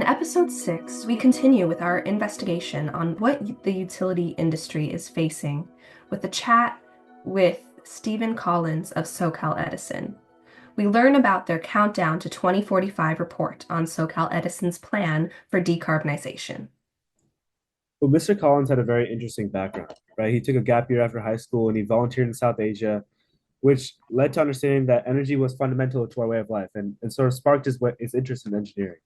In episode 6, we continue with our investigation on what the utility industry is facing with a chat with Stephen Collins of SoCalEdison. We learn about their Countdown to 2045 report on SoCalEdison's plan for decarbonization. Well, Mr. Collins had a very interesting background, right? He took a gap year after high school and he volunteered in South Asia, which led to understanding that energy was fundamental to our way of life and sort of sparked his interest in engineering.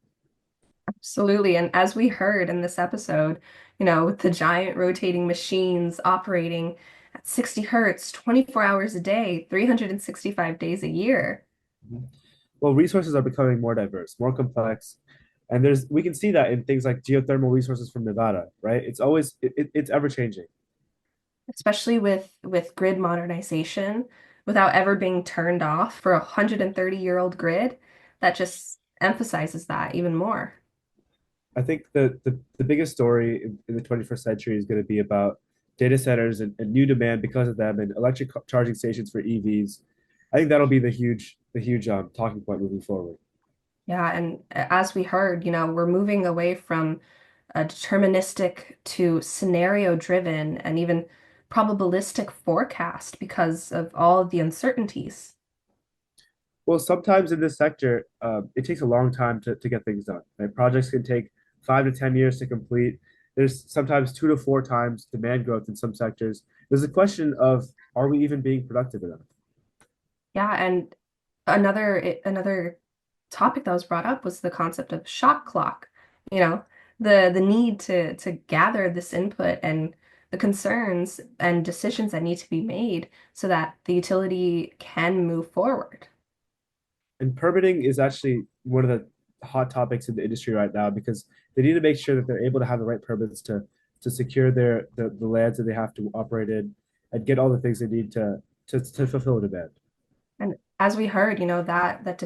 Absolutely. And as we heard in this episode, with the giant rotating machines operating at 60 hertz, 24 hours a day, 365 days a year. Mhm. Well, resources are becoming more diverse, more complex, and we can see that in things like geothermal resources from Nevada, right? It's ever changing. Especially with grid modernization without ever being turned off for a 130-year-old grid, that just emphasizes that even more. I think the biggest story in the 21st century is going to be about data centers and new demand because of them and electric charging stations for EVs. I think that'll be the huge talking point moving forward. Yeah, and as we heard, we're moving away from a deterministic to scenario driven and even probabilistic forecast because of all of the uncertainties. Well, sometimes in this sector, it takes a long time to get things done. Right? Projects can take 5 to 10 years to complete. There's sometimes 2 to 4 times demand growth in some sectors. There's a question of, are we even being productive enough? Yeah, and another topic that was brought up was the concept of shot clock. You know, the need to gather this input and the concerns and decisions that need to be made so that the utility can move forward. And permitting is actually one of the hot topics in the industry right now because they need to make sure that they're able to have the right permits to secure the lands that they have to operate in and get all the things they need to fulfill the demand. And as we heard, that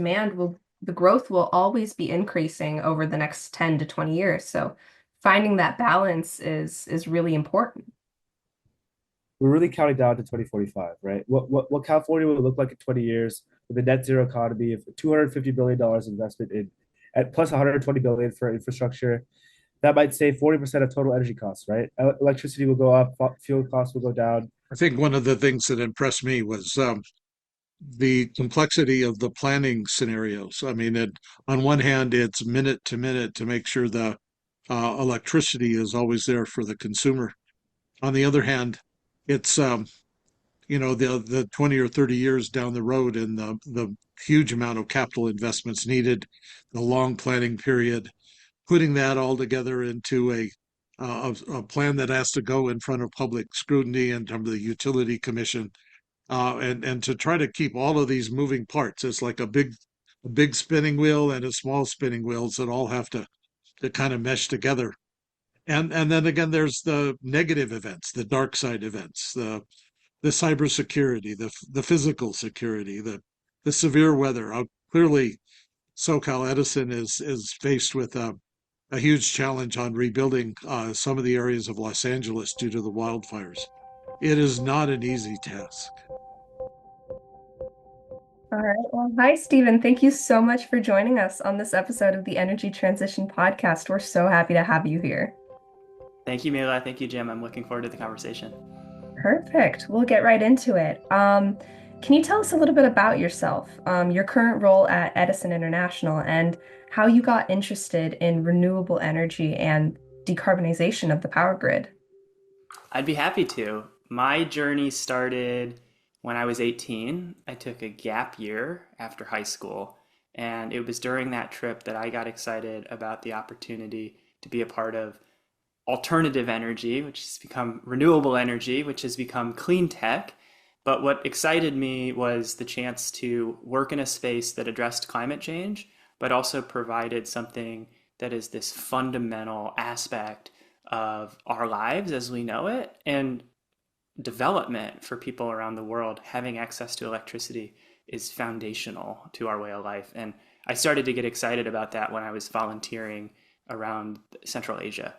the growth will always be increasing over the next 10 to 20 years. So finding that balance is really important. We're really counting down to 2045, right? What California will look like in 20 years with a net zero economy of $250 billion investment in at plus 120 billion for infrastructure. That might save 40% of total energy costs, right? Electricity will go up, fuel costs will go down. I think one of the things that impressed me was the complexity of the planning scenarios. I mean, on one hand, it's minute to minute to make sure the electricity is always there for the consumer. On the other hand, it's the 20 or 30 years down the road and the huge amount of capital investments needed, the long planning period, putting that all together into a plan that has to go in front of public scrutiny in terms of the utility commission, and to try to keep all of these moving parts. It's like a big spinning wheel and a small spinning wheels that all have to kind of mesh together. And then again, there's the negative events, the dark side events, the cybersecurity, the physical security, the severe weather. Clearly, SoCal Edison is faced with a huge challenge on rebuilding some of the areas of Los Angeles due to the wildfires. It is not an easy task. All right. Well, hi, Stephen. Thank you so much for joining us on this episode of the Energy Transition Podcast. We're so happy to have you here. Thank you, Mila. Thank you, Jim. I'm looking forward to the conversation. Perfect. We'll get right into it. Can you tell us a little bit about yourself, your current role at Edison International, and how you got interested in renewable energy and decarbonization of the power grid? I'd be happy to. My journey started when I was 18. I took a gap year after high school, and it was during that trip that I got excited about the opportunity to be a part of alternative energy, which has become renewable energy, which has become clean tech. But what excited me was the chance to work in a space that addressed climate change, but also provided something that is this fundamental aspect of our lives as we know it and development for people around the world. Having access to electricity is foundational to our way of life. And I started to get excited about that when I was volunteering around Central Asia.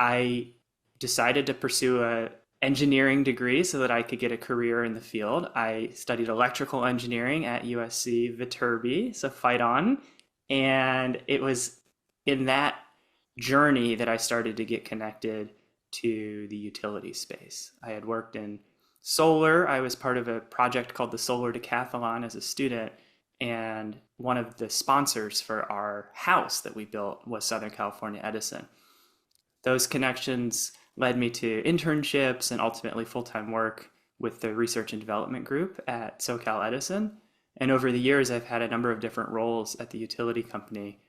I decided to pursue a engineering degree so that I could get a career in the field. I studied electrical engineering at USC Viterbi, so fight on. And it was in that journey that I started to get connected to the utility space. I had worked in solar. I was part of a project called the Solar Decathlon as a student. And one of the sponsors for our house that we built was Southern California Edison. Those connections led me to internships and ultimately full-time work with the research and development group at SoCalEdison. And over the years, I've had a number of different roles at the utility company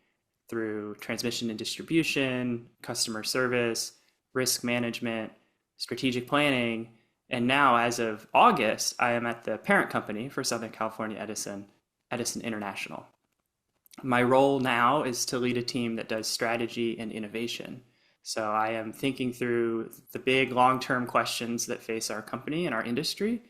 through transmission and distribution, customer service, risk management, strategic planning. And now, as of August, I am at the parent company for Southern California Edison, Edison International. My role now is to lead a team that does strategy and innovation. So I am thinking through the big long-term questions that face our company and our industry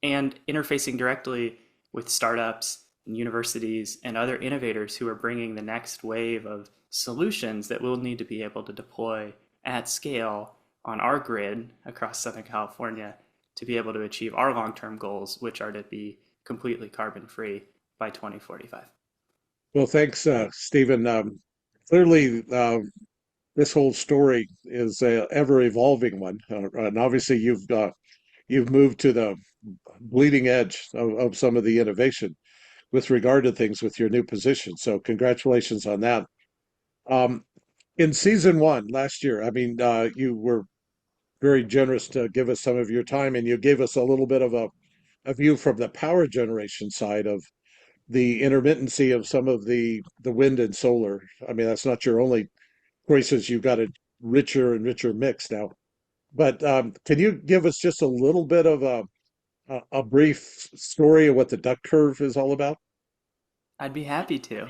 and interfacing directly with startups and universities and other innovators who are bringing the next wave of solutions that we'll need to be able to deploy at scale on our grid across Southern California to be able to achieve our long-term goals, which are to be completely carbon-free by 2045. Well, thanks, Stephen. Clearly, this whole story is a ever evolving one, and obviously you've moved to the bleeding edge of some of the innovation with regard to things with your new position. So congratulations on that. Um, in season one last year, I mean, you were very generous to give us some of your time, and you gave us a little bit of a view from the power generation side of the intermittency of some of the wind and solar. I mean, that's not your only choices. You've got a richer and richer mix now. But can you give us just a little bit of a brief story of what the duck curve is all about? I'd be happy to.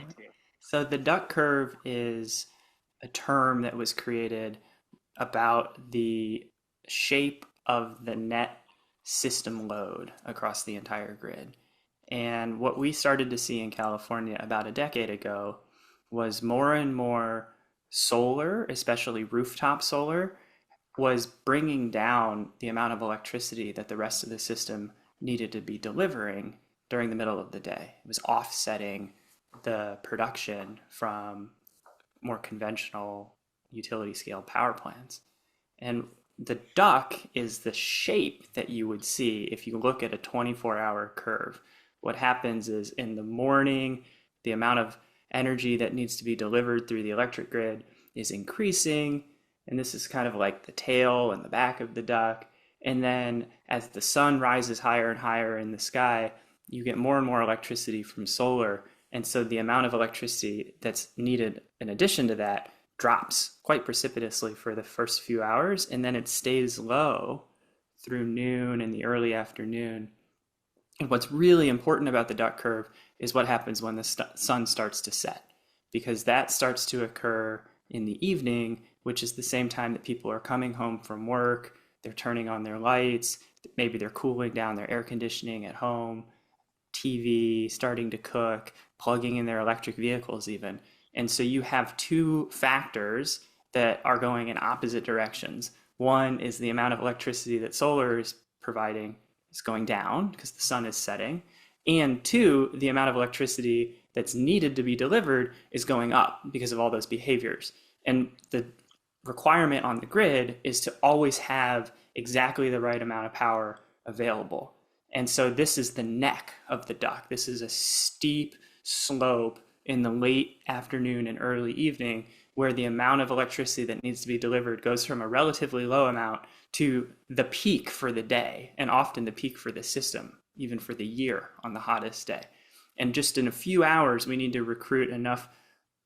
So the duck curve is a term that was created about the shape of the net system load across the entire grid. And what we started to see in California about a decade ago was more and more solar, especially rooftop solar, was bringing down the amount of electricity that the rest of the system needed to be delivering during the middle of the day. It was offsetting the production from more conventional utility scale power plants. And the duck is the shape that you would see if you look at a 24-hour curve. What happens is in the morning, the amount of energy that needs to be delivered through the electric grid is increasing. And this is kind of like the tail and the back of the duck. And then as the sun rises higher and higher in the sky, you get more and more electricity from solar. And so the amount of electricity that's needed in addition to that drops quite precipitously for the first few hours. And then it stays low through noon and the early afternoon. And what's really important about the duck curve is what happens when the sun starts to set, because that starts to occur in the evening, which is the same time that people are coming home from work, they're turning on their lights, maybe they're cooling down their air conditioning at home, TV, starting to cook, plugging in their electric vehicles even. And so you have two factors that are going in opposite directions. One is the amount of electricity that solar is providing is going down because the sun is setting. And two, the amount of electricity that's needed to be delivered is going up because of all those behaviors. And the requirement on the grid is to always have exactly the right amount of power available. And so this is the neck of the duck. This is a steep slope in the late afternoon and early evening where the amount of electricity that needs to be delivered goes from a relatively low amount to the peak for the day, and often the peak for the system, even for the year on the hottest day. And just in a few hours, we need to recruit enough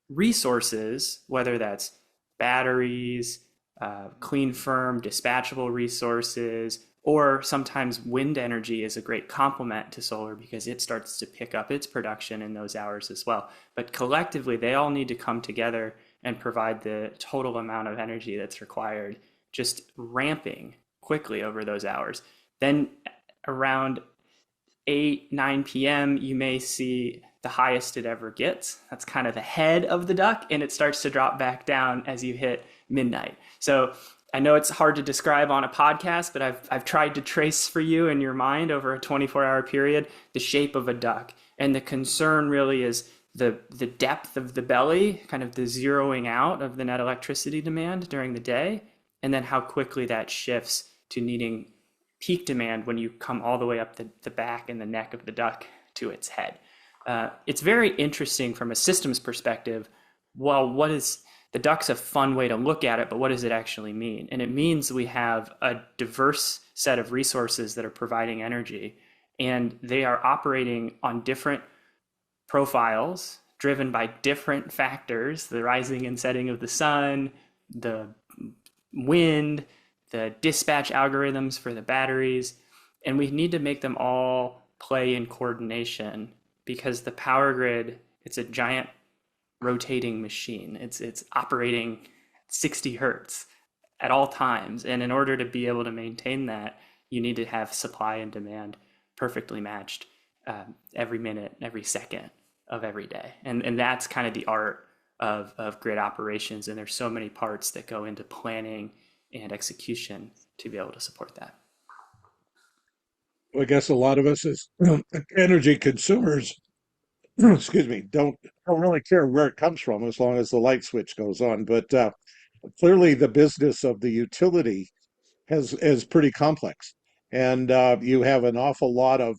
resources, whether that's batteries, clean, firm, dispatchable resources, or sometimes wind energy is a great complement to solar because it starts to pick up its production in those hours as well. But collectively, they all need to come together and provide the total amount of energy that's required, just ramping quickly over those hours. Then around 8, 9 p.m., you may see the highest it ever gets. That's kind of the head of the duck, and it starts to drop back down as you hit midnight. So I know it's hard to describe on a podcast, but I've tried to trace for you in your mind over a 24-hour period the shape of a duck. And the concern really is the depth of the belly, kind of the zeroing out of the net electricity demand during the day, and then how quickly that shifts to needing peak demand when you come all the way up the back and the neck of the duck to its head. It's very interesting from a systems perspective. Well, what is the duck's a fun way to look at it, but what does it actually mean? And it means we have a diverse set of resources that are providing energy, and they are operating on different profiles driven by different factors: the rising and setting of the sun, the wind, the dispatch algorithms for the batteries. And we need to make them all play in coordination, because the power grid, it's a giant rotating machine. It's operating 60 hertz at all times. And in order to be able to maintain that, you need to have supply and demand perfectly matched every minute, every second of every day. And that's kind of the art of grid operations. And there's so many parts that go into planning and execution to be able to support that. I guess a lot of us as energy consumers, excuse me, don't really care where it comes from as long as the light switch goes on. But clearly, the business of the utility has is pretty complex, and you have an awful lot of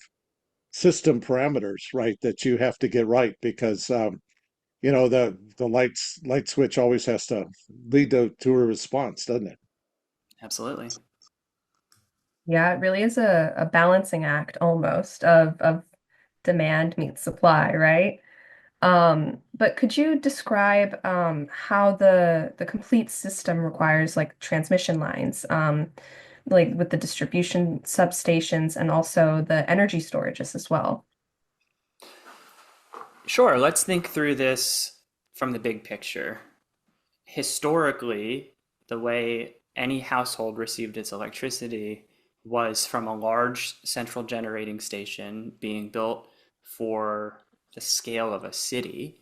system parameters, right, that you have to get right because the light switch always has to lead to a response, doesn't it? Absolutely. Yeah, it really is a balancing act almost of demand meets supply, right? But could you describe how the complete system requires like transmission lines, like with the distribution substations and also the energy storages as well? Sure, let's think through this from the big picture. Historically, the way any household received its electricity was from a large central generating station being built for the scale of a city.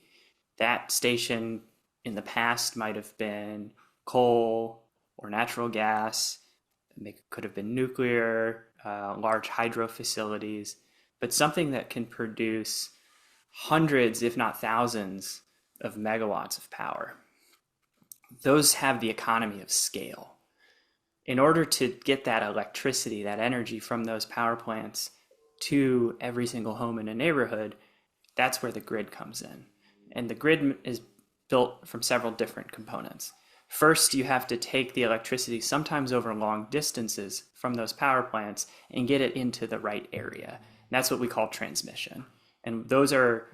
That station in the past might have been coal or natural gas. It could have been nuclear, large hydro facilities, but something that can produce hundreds, if not thousands, of megawatts of power. Those have the economy of scale. In order to get that electricity, that energy from those power plants to every single home in a neighborhood, that's where the grid comes in. And the grid is built from several different components. First, you have to take the electricity, sometimes over long distances, from those power plants and get it into the right area. And that's what we call transmission. And those are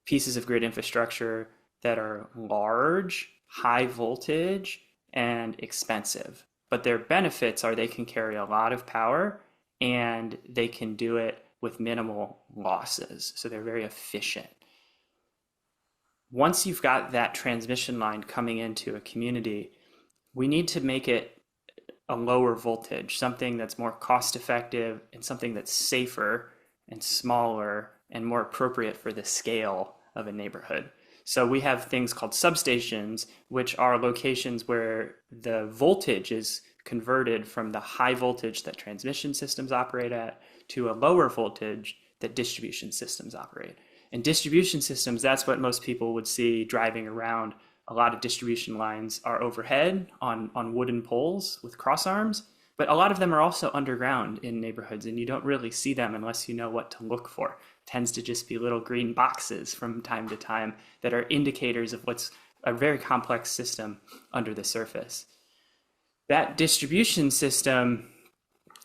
pieces of grid infrastructure that are large, high voltage, and expensive. But their benefits are they can carry a lot of power and they can do it with minimal losses. So they're very efficient. Once you've got that transmission line coming into a community, we need to make it a lower voltage, something that's more cost effective and something that's safer and smaller and more appropriate for the scale of a neighborhood. So we have things called substations, which are locations where the voltage is converted from the high voltage that transmission systems operate at to a lower voltage that distribution systems operate. And distribution systems, that's what most people would see driving around. A lot of distribution lines are overhead on wooden poles with cross arms, but a lot of them are also underground in neighborhoods, and you don't really see them unless you know what to look for. It tends to just be little green boxes from time to time that are indicators of what's a very complex system under the surface. That distribution system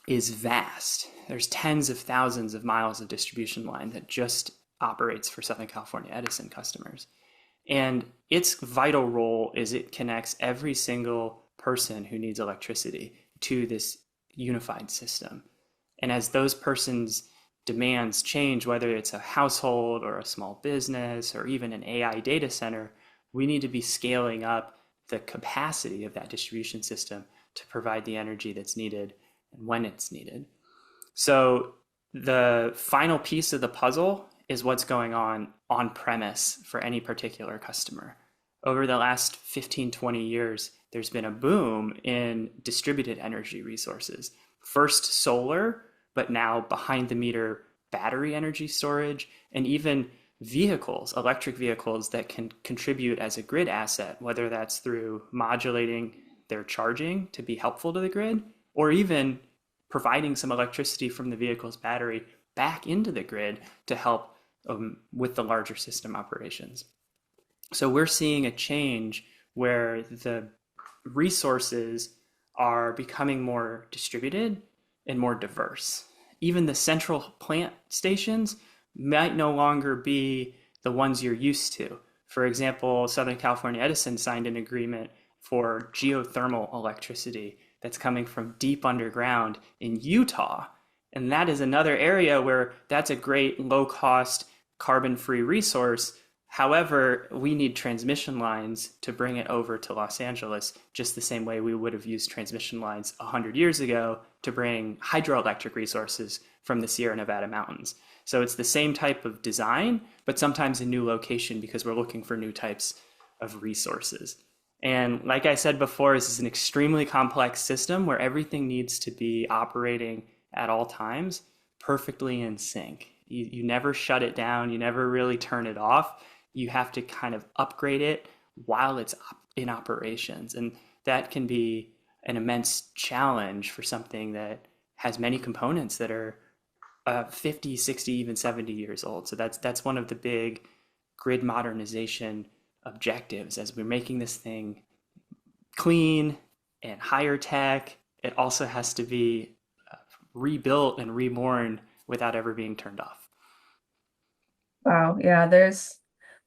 is vast. There's tens of thousands of miles of distribution line that just operates for Southern California Edison customers. And its vital role is it connects every single person who needs electricity to this unified system. And as those persons' demands change, whether it's a household or a small business or even an AI data center, we need to be scaling up the capacity of that distribution system to provide the energy that's needed and when it's needed. So the final piece of the puzzle is what's going on premise for any particular customer. Over the last 15, 20 years, there's been a boom in distributed energy resources. First solar, but now behind the meter battery energy storage, and even vehicles, electric vehicles that can contribute as a grid asset, whether that's through modulating their charging to be helpful to the grid, or even providing some electricity from the vehicle's battery back into the grid to help with the larger system operations. So we're seeing a change where the resources are becoming more distributed and more diverse. Even the central plant stations might no longer be the ones you're used to. For example, Southern California Edison signed an agreement for geothermal electricity that's coming from deep underground in Utah. And that is another area where that's a great low cost carbon free resource. However, we need transmission lines to bring it over to Los Angeles, just the same way we would have used transmission lines 100 years ago to bring hydroelectric resources from the Sierra Nevada mountains. So it's the same type of design, but sometimes a new location because we're looking for new types of resources. And like I said before, this is an extremely complex system where everything needs to be operating at all times perfectly in sync. You never shut it down, you never really turn it off. You have to kind of upgrade it while it's in operations. And that can be an immense challenge for something that has many components that are 50, 60, even 70 years old. So that's one of the big grid modernization objectives as we're making this thing clean and higher tech. It also has to be rebuilt and reborn without ever being turned off. Wow, yeah, there's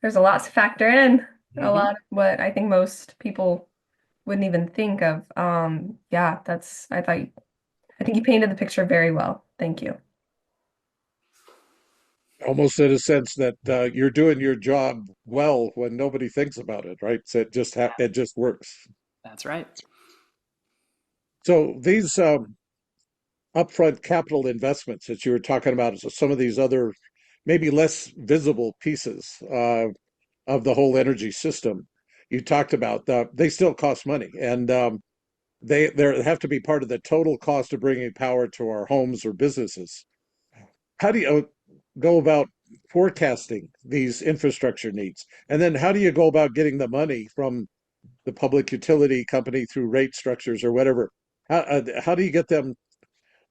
a lot to factor in. A Mhm. lot of what I think most people wouldn't even think of. Yeah, I think you painted the picture very well. Thank you. Almost in a sense that you're doing your job well when nobody thinks about it, right? So it just works. That's right. So these upfront capital investments that you were talking about, so some of these other maybe less visible pieces of the whole energy system you talked about, they still cost money, and they have to be part of the total cost of bringing power to our homes or businesses. How do you go about forecasting these infrastructure needs? And then how do you go about getting the money from the public utility company through rate structures or whatever? How do you get them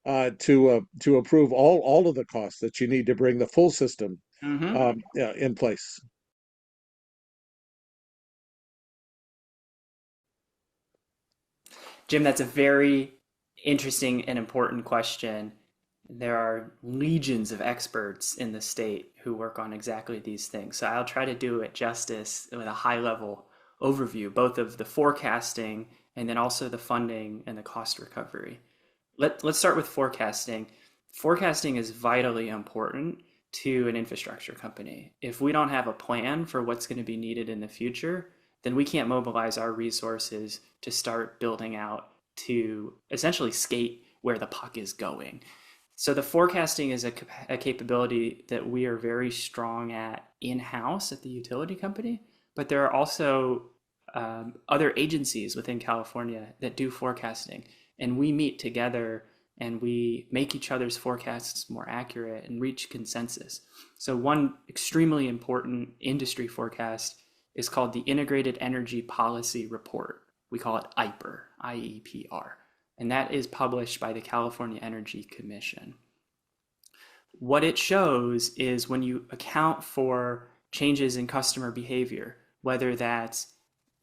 to approve all of the costs that you need to bring the full system Mm-hmm. yeah, in place? Jim, that's a very interesting and important question. There are legions of experts in the state who work on exactly these things. So I'll try to do it justice with a high level overview, both of the forecasting and then also the funding and the cost recovery. Let's start with forecasting. Forecasting is vitally important to an infrastructure company. If we don't have a plan for what's going to be needed in the future, then we can't mobilize our resources to start building out to essentially skate where the puck is going. So the forecasting is a capability that we are very strong at in-house at the utility company, but there are also other agencies within California that do forecasting, and we meet together and we make each other's forecasts more accurate and reach consensus. So one extremely important industry forecast is called the Integrated Energy Policy Report. We call it IEPR, IEPR, and that is published by the California Energy Commission. What it shows is when you account for changes in customer behavior, whether that's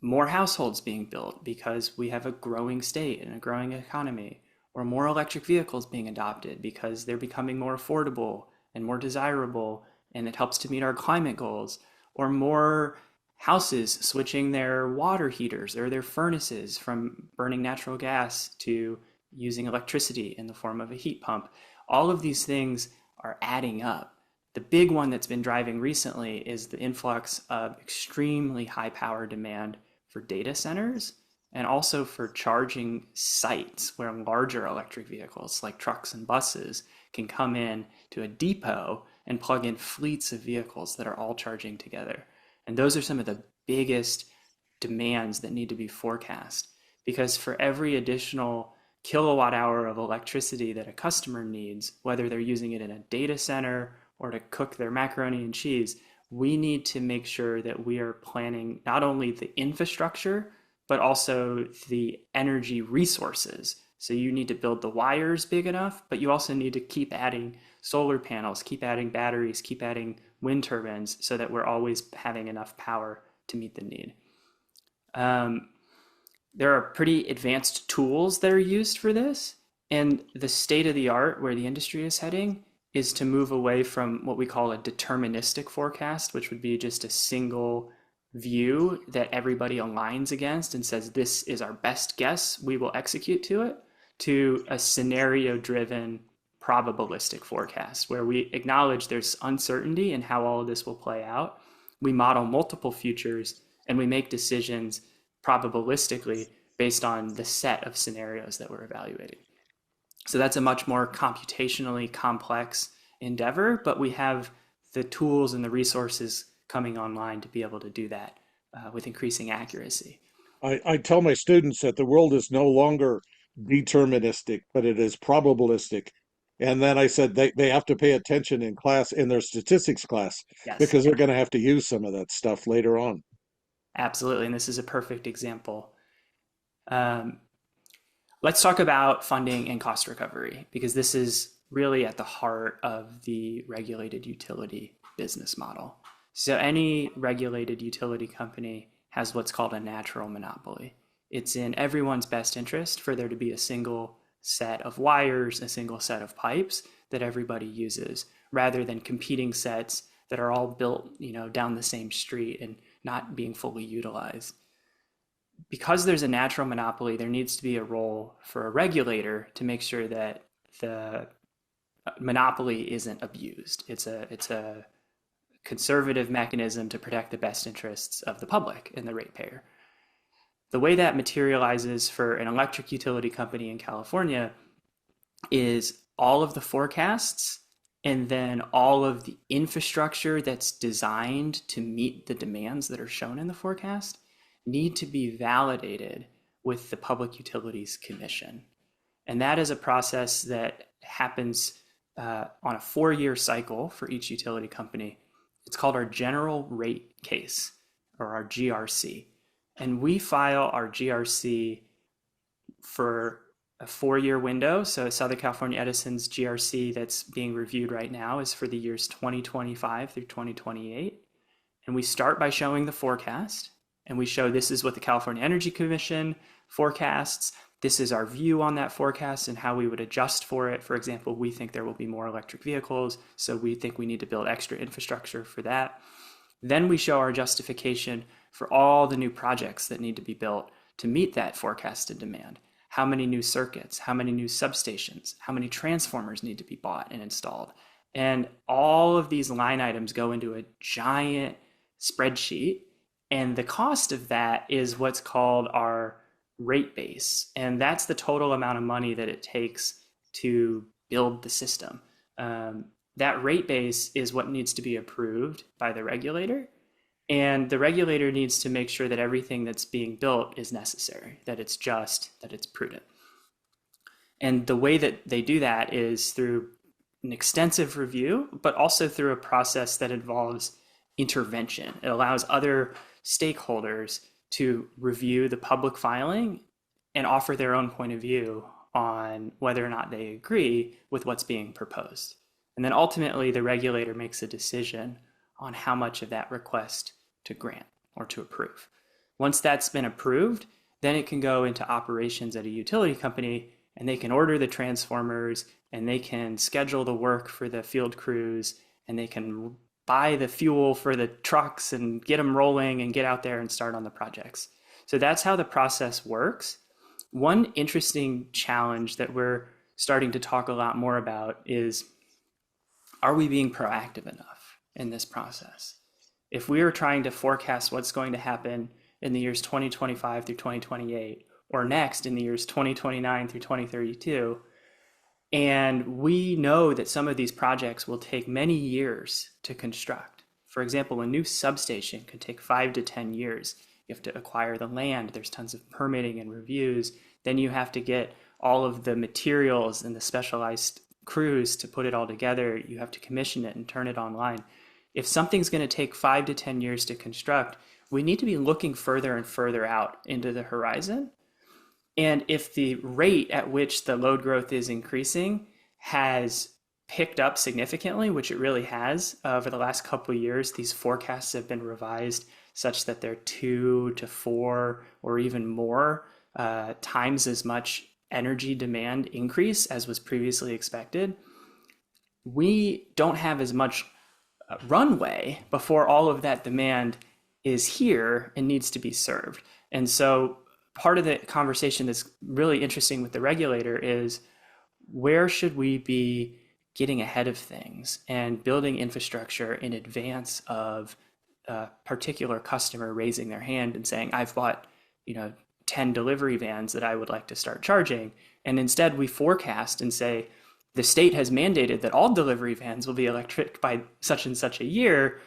more households being built because we have a growing state and a growing economy, or more electric vehicles being adopted because they're becoming more affordable and more desirable, and it helps to meet our climate goals, or more houses switching their water heaters or their furnaces from burning natural gas to using electricity in the form of a heat pump. All of these things are adding up. The big one that's been driving recently is the influx of extremely high power demand for data centers and also for charging sites where larger electric vehicles like trucks and buses can come in to a depot and plug in fleets of vehicles that are all charging together. And those are some of the biggest demands that need to be forecast, because for every additional kilowatt hour of electricity that a customer needs, whether they're using it in a data center or to cook their macaroni and cheese, we need to make sure that we are planning not only the infrastructure, but also the energy resources. So you need to build the wires big enough, but you also need to keep adding solar panels, keep adding batteries, keep adding wind turbines so that we're always having enough power to meet the need. Um, there are pretty advanced tools that are used for this. And the state of the art where the industry is heading is to move away from what we call a deterministic forecast, which would be just a single view that everybody aligns against and says, this is our best guess, we will execute to it, to a scenario driven probabilistic forecast where we acknowledge there's uncertainty in how all of this will play out. We model multiple futures and we make decisions probabilistically based on the set of scenarios that we're evaluating. So that's a much more computationally complex endeavor, but we have the tools and the resources coming online to be able to do that with increasing accuracy. I tell my students that the world is no longer deterministic, but it is probabilistic. And then I said they have to pay attention in class, in their statistics class, Yes, because they're going to have to use some of that stuff later on. absolutely. And this is a perfect example. Um, let's talk about funding and cost recovery, because this is really at the heart of the regulated utility business model. So any regulated utility company has what's called a natural monopoly. It's in everyone's best interest for there to be a single set of wires, a single set of pipes that everybody uses, rather than competing sets that are all built, down the same street and not being fully utilized. Because there's a natural monopoly, there needs to be a role for a regulator to make sure that the monopoly isn't abused. It's a conservative mechanism to protect the best interests of the public and the ratepayer. The way that materializes for an electric utility company in California is all of the forecasts and then all of the infrastructure that's designed to meet the demands that are shown in the forecast need to be validated with the Public Utilities Commission. And that is a process that happens on a 4-year cycle for each utility company. It's called our General Rate Case, or our GRC. And we file our GRC for a 4-year window. So Southern California Edison's GRC that's being reviewed right now is for the years 2025 through 2028. And we start by showing the forecast. And we show this is what the California Energy Commission forecasts. This is our view on that forecast and how we would adjust for it. For example, we think there will be more electric vehicles, so we think we need to build extra infrastructure for that. Then we show our justification for all the new projects that need to be built to meet that forecasted demand. How many new circuits, how many new substations, how many transformers need to be bought and installed. And all of these line items go into a giant spreadsheet. And the cost of that is what's called our rate base. And that's the total amount of money that it takes to build the system. That rate base is what needs to be approved by the regulator. And the regulator needs to make sure that everything that's being built is necessary, that it's just, that it's prudent. And the way that they do that is through an extensive review, but also through a process that involves intervention. It allows other stakeholders to review the public filing and offer their own point of view on whether or not they agree with what's being proposed. And then ultimately, the regulator makes a decision on how much of that request to grant or to approve. Once that's been approved, then it can go into operations at a utility company, and they can order the transformers, and they can schedule the work for the field crews, and they can buy the fuel for the trucks and get them rolling and get out there and start on the projects. So that's how the process works. One interesting challenge that we're starting to talk a lot more about is, are we being proactive enough in this process? If we are trying to forecast what's going to happen in the years 2025 through 2028, or next in the years 2029 through 2032, and we know that some of these projects will take many years to construct. For example, a new substation could take 5 to 10 years. You have to acquire the land. There's tons of permitting and reviews. Then you have to get all of the materials and the specialized crews to put it all together. You have to commission it and turn it online. if something's going to take 5 to 10 years to construct, we need to be looking further and further out into the horizon. And if the rate at which the load growth is increasing has picked up significantly, which it really has over the last couple of years, these forecasts have been revised such that they're 2 to 4 or even more times as much energy demand increase as was previously expected. We don't have as much runway before all of that demand is here and needs to be served. And so part of the conversation that's really interesting with the regulator is, where should we be getting ahead of things and building infrastructure in advance of a particular customer raising their hand and saying, I've bought, 10 delivery vans that I would like to start charging. And instead we forecast and say, the state has mandated that all delivery vans will be electric by such and such a year.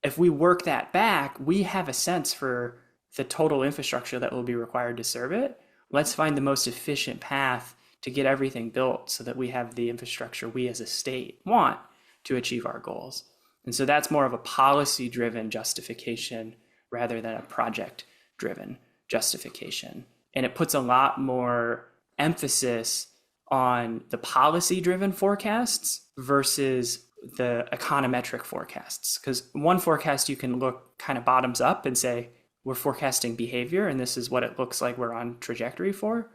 If we work that back, we have a sense for the total infrastructure that will be required to serve it. Let's find the most efficient path to get everything built so that we have the infrastructure we as a state want to achieve our goals. And so that's more of a policy-driven justification rather than a project-driven justification. And it puts a lot more emphasis on the policy-driven forecasts versus the econometric forecasts. Because one forecast you can look kind of bottoms up and say, we're forecasting behavior and this is what it looks like we're on trajectory for.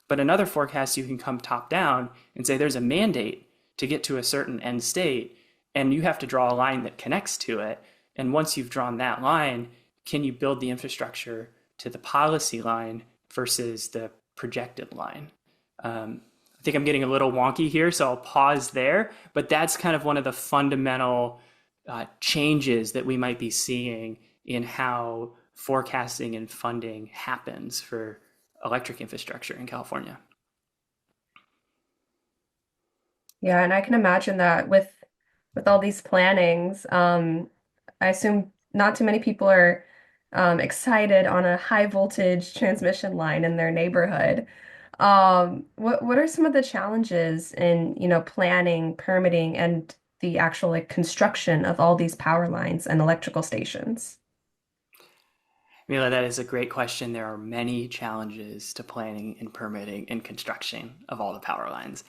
But another forecast, you can come top down and say there's a mandate to get to a certain end state, and you have to draw a line that connects to it. And once you've drawn that line, can you build the infrastructure to the policy line versus the projected line? I think I'm getting a little wonky here, so I'll pause there. But that's kind of one of the fundamental changes that we might be seeing in how forecasting and funding happens for electric infrastructure in California. Yeah, and I can imagine that with all these plannings, I assume not too many people are excited on a high voltage transmission line in their neighborhood. What are some of the challenges in, planning, permitting, and the actual like construction of all these power lines and electrical stations? Mila, that is a great question. There are many challenges to planning and permitting and construction of all the power lines.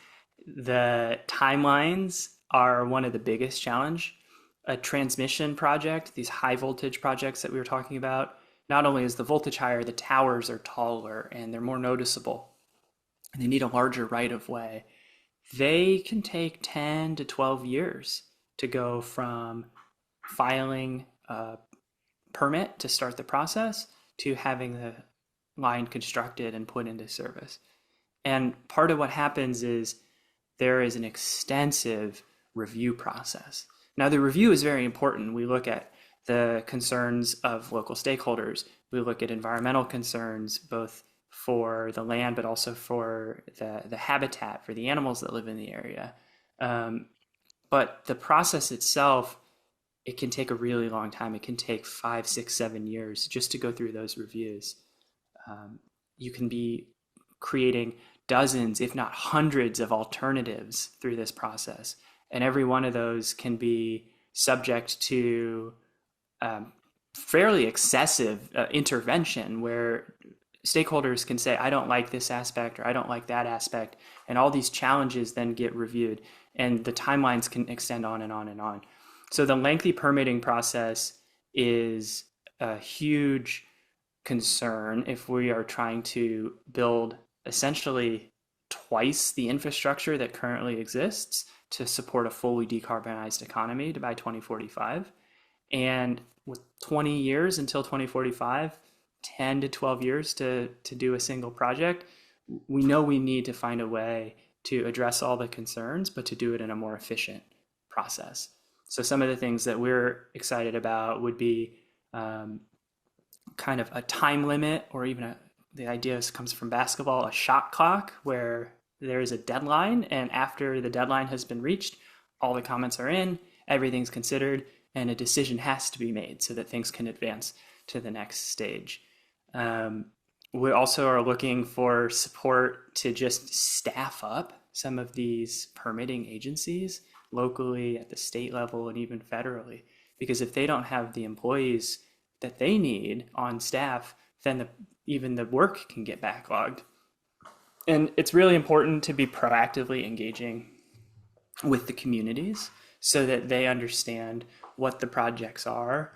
The timelines are one of the biggest challenge. A transmission project, these high voltage projects that we were talking about, not only is the voltage higher, the towers are taller and they're more noticeable, and they need a larger right of way. They can take 10 to 12 years to go from filing a permit to start the process to having the line constructed and put into service. And part of what happens is there is an extensive review process. Now, the review is very important. We look at the concerns of local stakeholders. We look at environmental concerns, both for the land, but also for the habitat, for the animals that live in the area. But the process itself, it can take a really long time. It can take 5, 6, 7 years just to go through those reviews. You can be creating dozens, if not hundreds of alternatives through this process. And every one of those can be subject to fairly excessive intervention where stakeholders can say, I don't like this aspect or I don't like that aspect. And all these challenges then get reviewed and the timelines can extend on and on and on. So the lengthy permitting process is a huge concern if we are trying to build essentially twice the infrastructure that currently exists to support a fully decarbonized economy by 2045. And with 20 years until 2045, 10 to 12 years to do a single project, we know we need to find a way to address all the concerns, but to do it in a more efficient process. So some of the things that we're excited about would be kind of a time limit, or even the idea comes from basketball, a shot clock, where there is a deadline, and after the deadline has been reached, all the comments are in, everything's considered, and a decision has to be made so that things can advance to the next stage. We also are looking for support to just staff up some of these permitting agencies locally, at the state level, and even federally, because if they don't have the employees that they need on staff, then even the work can get backlogged. And it's really important to be proactively engaging with the communities so that they understand what the projects are,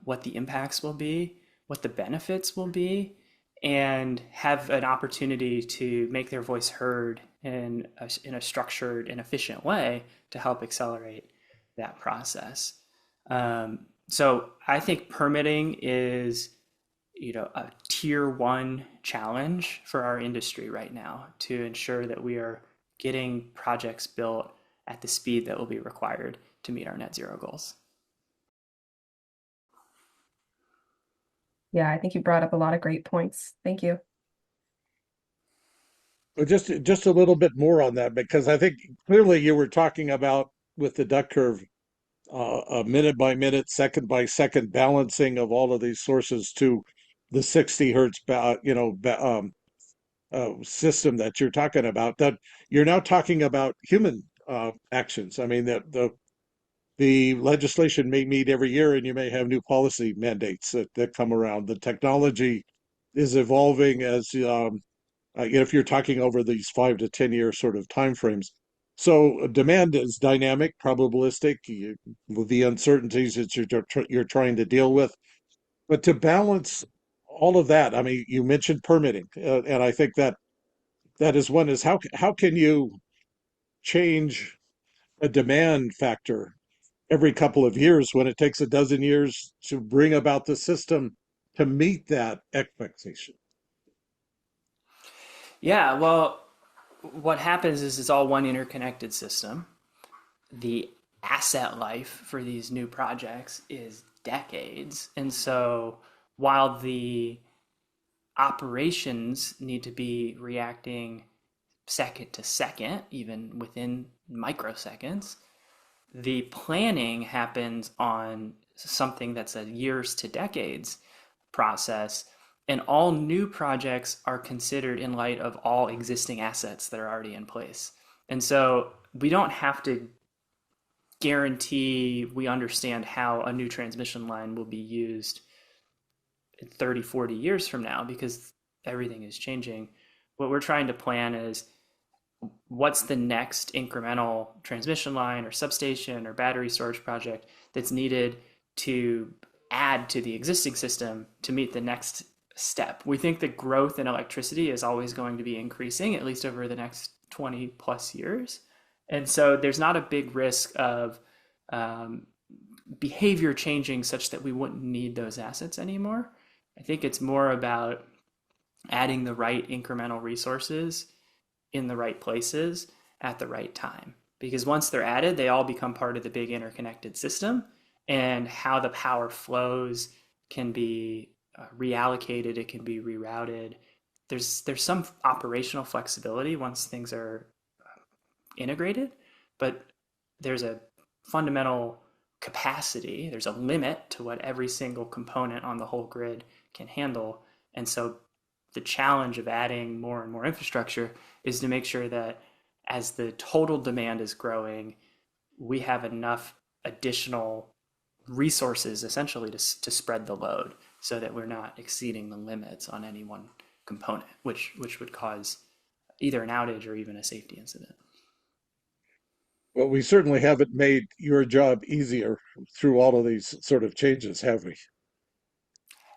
what the impacts will be, what the benefits will be, and have an opportunity to make their voice heard in a structured and efficient way to help accelerate that process. So I think permitting is, a tier 1 challenge for our industry right now to ensure that we are getting projects built at the speed that will be required to meet our net zero goals. Yeah, I think you brought up a lot of great points. Thank you. But just a little bit more on that, because I think clearly you were talking about with the duck curve, a minute by minute, second by second balancing of all of these sources to the 60 hertz, system that you're talking about. That you're now talking about human actions. I mean, the legislation may meet every year, and you may have new policy mandates that come around. The technology is evolving as if you're talking over these 5 to 10 year sort of timeframes. So demand is dynamic, probabilistic, with the uncertainties that you're trying to deal with. But to balance all of that, I mean, you mentioned permitting, and I think that is one is how can you change a demand factor every couple of years when it takes a dozen years to bring about the system to meet that expectation? Yeah, well, what happens is it's all one interconnected system. The asset life for these new projects is decades. And so while the operations need to be reacting second to second, even within microseconds, the planning happens on something that's a years to decades process. And all new projects are considered in light of all existing assets that are already in place. And so we don't have to guarantee we understand how a new transmission line will be used in 30, 40 years from now because everything is changing. What we're trying to plan is what's the next incremental transmission line or substation or battery storage project that's needed to add to the existing system to meet the next step. We think that growth in electricity is always going to be increasing, at least over the next 20 plus years. And so there's not a big risk of behavior changing such that we wouldn't need those assets anymore. I think it's more about adding the right incremental resources in the right places at the right time. Because once they're added, they all become part of the big interconnected system, and how the power flows can be reallocated, it can be rerouted. There's some operational flexibility once things are integrated, but there's a fundamental capacity, there's a limit to what every single component on the whole grid can handle. And so the challenge of adding more and more infrastructure is to make sure that as the total demand is growing, we have enough additional resources essentially to spread the load so that we're not exceeding the limits on any one component, which would cause either an outage or even a safety incident. Well, we certainly haven't made your job easier through all of these sort of changes, have we?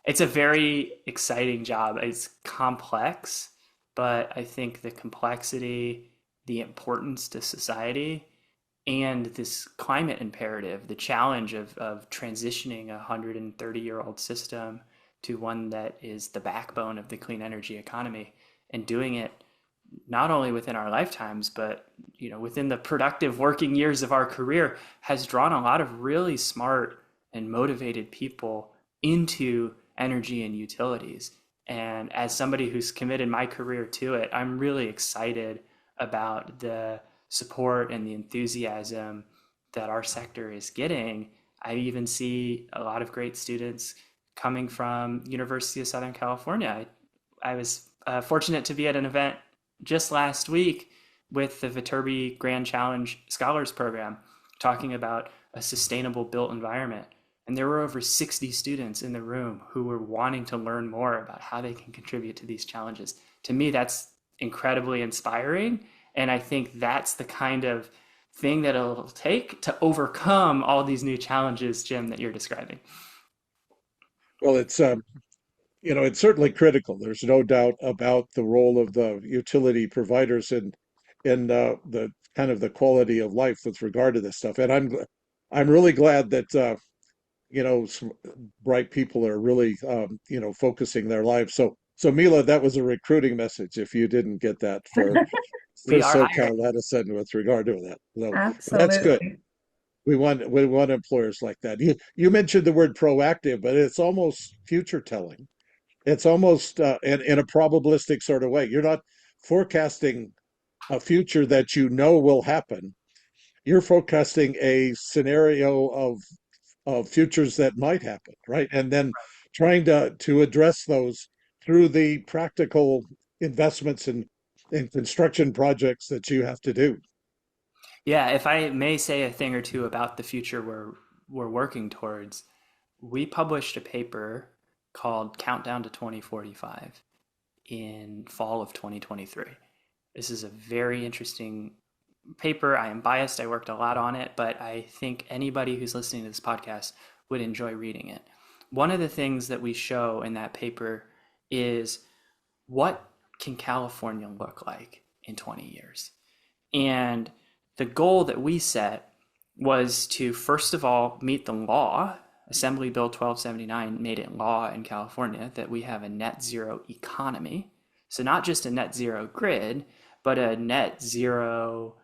It's a very exciting job. It's complex, but I think the complexity, the importance to society, and this climate imperative, the challenge of transitioning a 130-year-old system to one that is the backbone of the clean energy economy, and doing it not only within our lifetimes, but within the productive working years of our career, has drawn a lot of really smart and motivated people into energy and utilities. And as somebody who's committed my career to it, I'm really excited about the support and the enthusiasm that our sector is getting. I even see a lot of great students coming from University of Southern California. I was fortunate to be at an event just last week with the Viterbi Grand Challenge Scholars Program, talking about a sustainable built environment. And there were over 60 students in the room who were wanting to learn more about how they can contribute to these challenges. To me, that's incredibly inspiring. And I think that's the kind of thing that it'll take to overcome all these new challenges, Jim, that you're describing. Well, it's certainly critical. There's no doubt about the role of the utility providers in the kind of the quality of life with regard to this stuff. And I'm really glad that some bright people are really focusing their lives. So Mila, that was a recruiting message. If you didn't get that for We are hiring. SoCalEdison with regard to that, so that's good. Absolutely. We want employers like that. You mentioned the word proactive, but it's almost future telling. It's almost in a probabilistic sort of way. You're not forecasting a future that you know will happen. You're forecasting a scenario of futures that might happen, right? And then trying to address those through the practical investments in construction projects that you have to do. Yeah, if I may say a thing or two about the future we're working towards, we published a paper called Countdown to 2045 in fall of 2023. This is a very interesting paper. I am biased. I worked a lot on it, but I think anybody who's listening to this podcast would enjoy reading it. One of the things that we show in that paper is what can California look like in 20 years? And the goal that we set was to, first of all, meet the law. Assembly Bill 1279 made it law in California that we have a net zero economy. So not just a net zero grid, but a net zero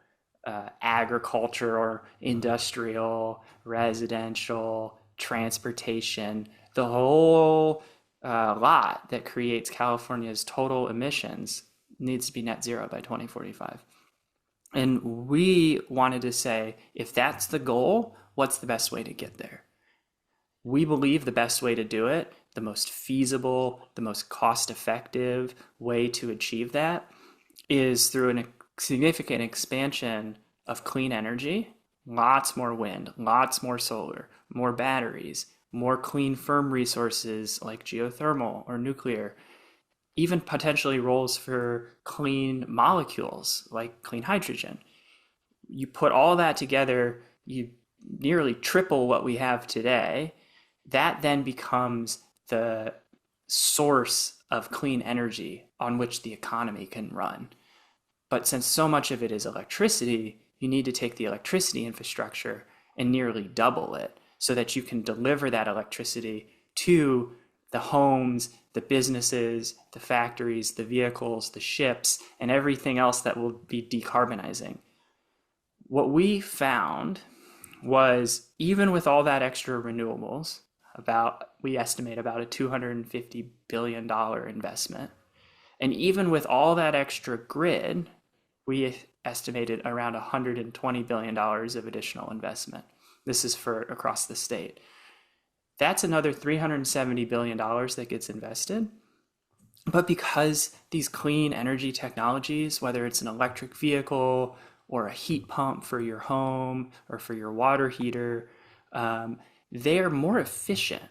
agriculture or industrial, residential, transportation, the whole lot that creates California's total emissions needs to be net zero by 2045. And we wanted to say, if that's the goal, what's the best way to get there? We believe the best way to do it, the most feasible, the most cost-effective way to achieve that is through a significant expansion of clean energy, lots more wind, lots more solar, more batteries, more clean firm resources like geothermal or nuclear, even potentially roles for clean molecules like clean hydrogen. You put all that together, you nearly triple what we have today. That then becomes the source of clean energy on which the economy can run. But since so much of it is electricity, you need to take the electricity infrastructure and nearly double it so that you can deliver that electricity to the homes, the businesses, the factories, the vehicles, the ships, and everything else that will be decarbonizing. What we found was, even with all that extra renewables, we estimate about a $250 billion investment. And even with all that extra grid, we estimated around $120 billion of additional investment. This is for across the state. That's another $370 billion that gets invested. But because these clean energy technologies, whether it's an electric vehicle or a heat pump for your home or for your water heater, they are more efficient.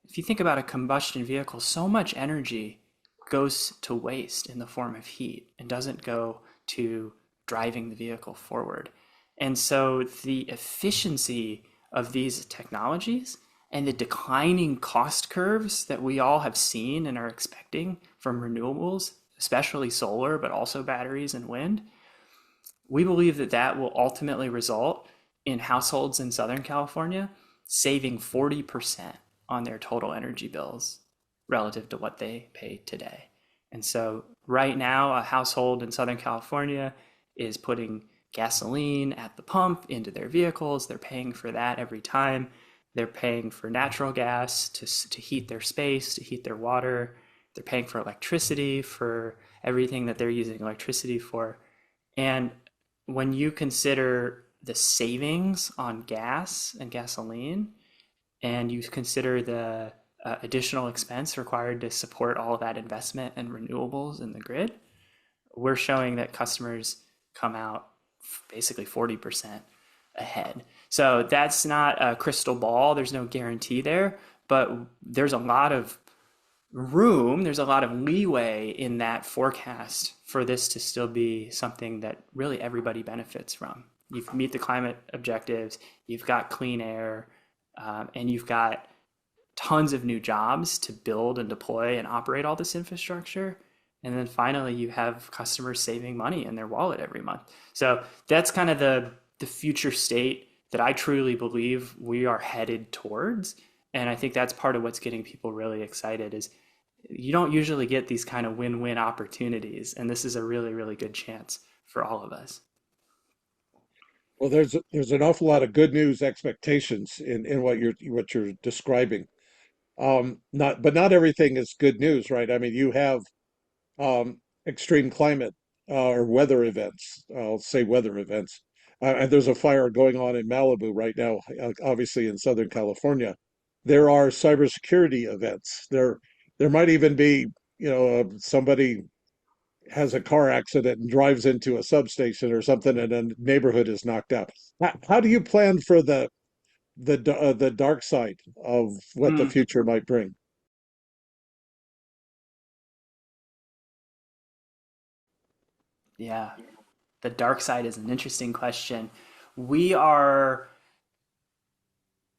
If you think about a combustion vehicle, so much energy goes to waste in the form of heat and doesn't go to driving the vehicle forward. And so the efficiency of these technologies and the declining cost curves that we all have seen and are expecting from renewables, especially solar, but also batteries and wind, we believe that that will ultimately result in households in Southern California saving 40% on their total energy bills relative to what they pay today. And so right now, a household in Southern California is putting gasoline at the pump into their vehicles. They're paying for that every time. They're paying for natural gas to heat their space, to heat their water. They're paying for electricity for everything that they're using electricity for. And when you consider the savings on gas and gasoline, and you consider the additional expense required to support all of that investment in renewables in the grid, we're showing that customers come out basically 40% ahead. So that's not a crystal ball. There's no guarantee there, but there's a lot of room, there's a lot of leeway in that forecast for this to still be something that really everybody benefits from. You meet the climate objectives, you've got clean air, and you've got tons of new jobs to build and deploy and operate all this infrastructure. And then finally, you have customers saving money in their wallet every month. So that's kind of the future state that I truly believe we are headed towards. And I think that's part of what's getting people really excited is you don't usually get these kind of win-win opportunities. And this is a really, really good chance for all of us. Well, there's an awful lot of good news expectations in what you're describing. Not everything is good news, right? I mean, you have extreme climate or weather events. I'll say weather events. And there's a fire going on in Malibu right now, obviously in Southern California. There are cybersecurity events. There might even be, somebody has a car accident and drives into a substation or something, and a neighborhood is knocked out. How do you plan for the dark side of what the Mm, future might bring? yeah, the dark side is an interesting question. We are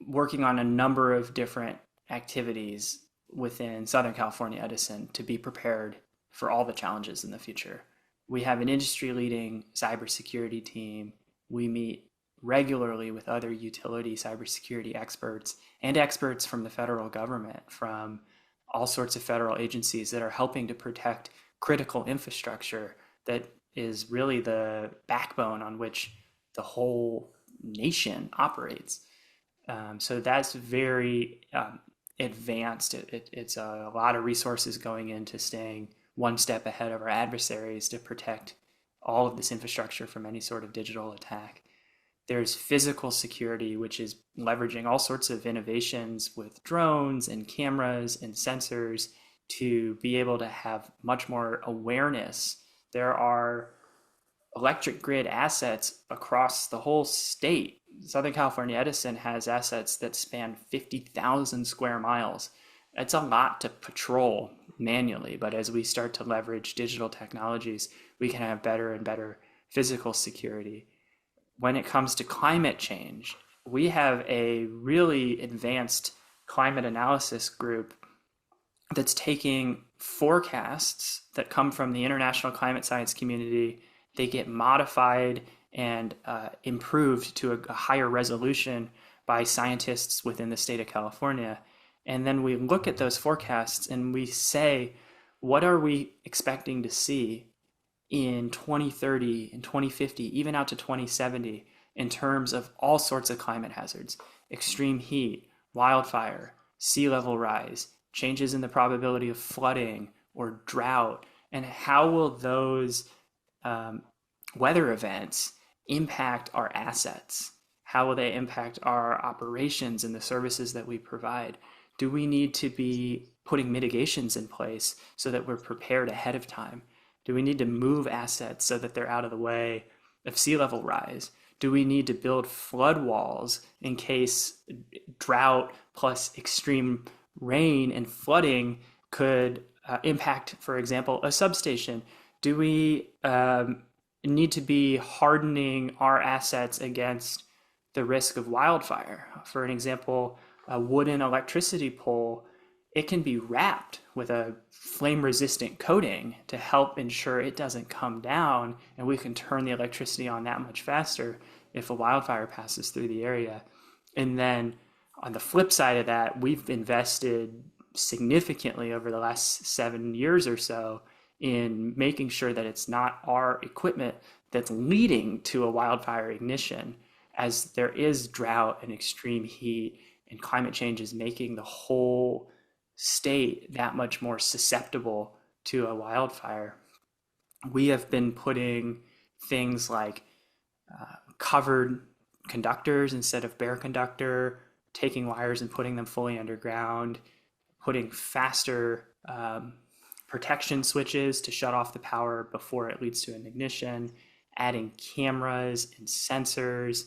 working on a number of different activities within Southern California Edison to be prepared for all the challenges in the future. We have an industry leading cybersecurity team. We meet regularly with other utility cybersecurity experts and experts from the federal government, from all sorts of federal agencies that are helping to protect critical infrastructure that is really the backbone on which the whole nation operates. So that's very advanced. It's a lot of resources going into staying one step ahead of our adversaries to protect all of this infrastructure from any sort of digital attack. There's physical security, which is leveraging all sorts of innovations with drones and cameras and sensors to be able to have much more awareness. There are electric grid assets across the whole state. Southern California Edison has assets that span 50,000 square miles. It's a lot to patrol manually, but as we start to leverage digital technologies, we can have better and better physical security. When it comes to climate change, we have a really advanced climate analysis group that's taking forecasts that come from the international climate science community. They get modified and improved to a higher resolution by scientists within the state of California. And then we look at those forecasts and we say, what are we expecting to see in 2030, in 2050, even out to 2070, in terms of all sorts of climate hazards, extreme heat, wildfire, sea level rise, changes in the probability of flooding or drought, and how will those weather events impact our assets? How will they impact our operations and the services that we provide? Do we need to be putting mitigations in place so that we're prepared ahead of time? Do we need to move assets so that they're out of the way of sea level rise? Do we need to build flood walls in case drought plus extreme rain and flooding could impact, for example, a substation? Do we need to be hardening our assets against the risk of wildfire? For an example, a wooden electricity pole, it can be wrapped with a flame resistant coating to help ensure it doesn't come down, and we can turn the electricity on that much faster if a wildfire passes through the area. And then on the flip side of that, we've invested significantly over the last 7 years or so in making sure that it's not our equipment that's leading to a wildfire ignition, as there is drought and extreme heat, and climate change is making the whole state that much more susceptible to a wildfire. We have been putting things like covered conductors instead of bare conductor, taking wires and putting them fully underground, putting faster protection switches to shut off the power before it leads to an ignition, adding cameras and sensors,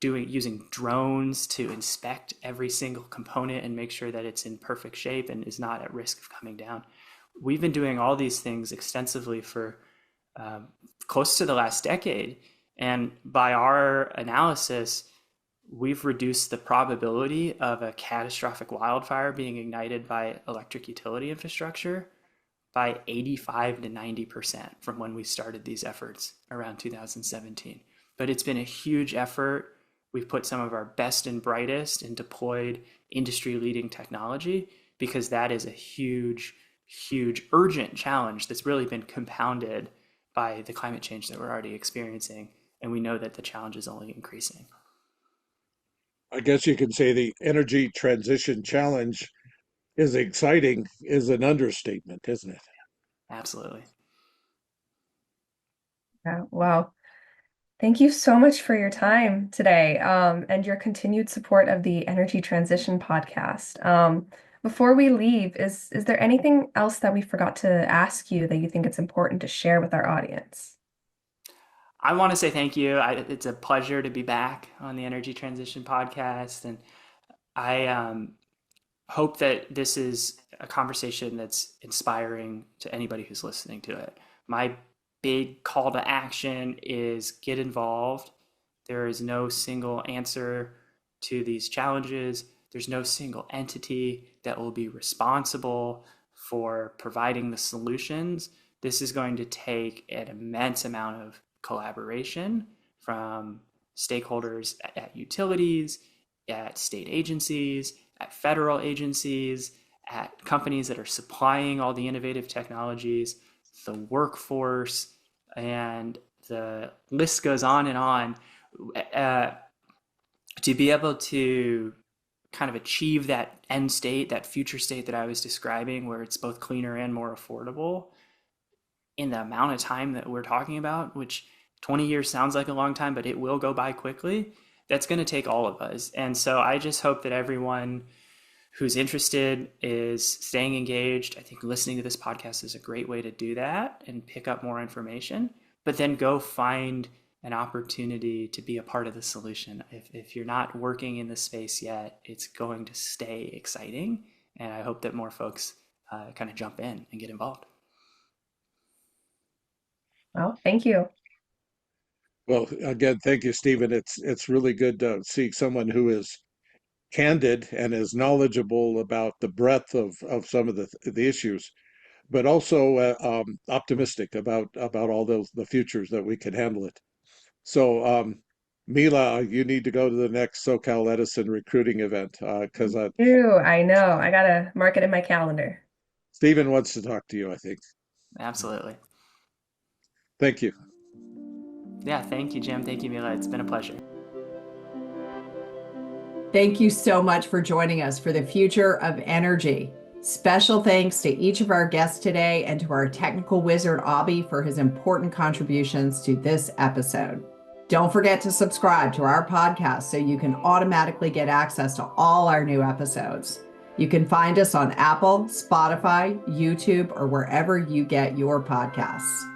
using drones to inspect every single component and make sure that it's in perfect shape and is not at risk of coming down. We've been doing all these things extensively for close to the last decade. And by our analysis, we've reduced the probability of a catastrophic wildfire being ignited by electric utility infrastructure by 85 to 90% from when we started these efforts around 2017. But it's been a huge effort. We've put some of our best and brightest and deployed industry-leading technology because that is a huge, huge, urgent challenge that's really been compounded by the climate change that we're already experiencing. And we know that the challenge is only increasing. I guess you can say the energy transition challenge is exciting is an understatement, isn't it? Absolutely. Yeah, wow. Thank you so much for your time today, and your continued support of the Energy Transition podcast. Before we leave, is there anything else that we forgot to ask you that you think it's important to share with our audience? I want to say thank you. It's a pleasure to be back on the Energy Transition podcast. And I hope that this is a conversation that's inspiring to anybody who's listening to it. My big call to action is get involved. There is no single answer to these challenges. There's no single entity that will be responsible for providing the solutions. This is going to take an immense amount of collaboration from stakeholders at utilities, at state agencies, at federal agencies, at companies that are supplying all the innovative technologies, the workforce, and the list goes on and on. To be able to kind of achieve that end state, that future state that I was describing, where it's both cleaner and more affordable in the amount of time that we're talking about, which 20 years sounds like a long time, but it will go by quickly. That's going to take all of us. And so I just hope that everyone who's interested is staying engaged. I think listening to this podcast is a great way to do that and pick up more information, but then go find an opportunity to be a part of the solution. If you're not working in this space yet, it's going to stay exciting. And I hope that more folks kind of jump in and get involved. Well, thank you. Well, again, thank you, Stephen. It's really good to see someone who is candid and is knowledgeable about the breadth of some of the issues, but also optimistic about all the futures that we can handle it. So, Mila, you need to go to the next SoCalEdison recruiting event because Ooh, I know. I gotta mark it in my calendar. Stephen wants to talk to you, I think. Absolutely. Thank you. Yeah, thank you, Jim. Thank you, Mila. It's been a pleasure. Thank you so much for joining us for the future of energy. Special thanks to each of our guests today and to our technical wizard, Abby, for his important contributions to this episode. Don't forget to subscribe to our podcast so you can automatically get access to all our new episodes. You can find us on Apple, Spotify, YouTube, or wherever you get your podcasts.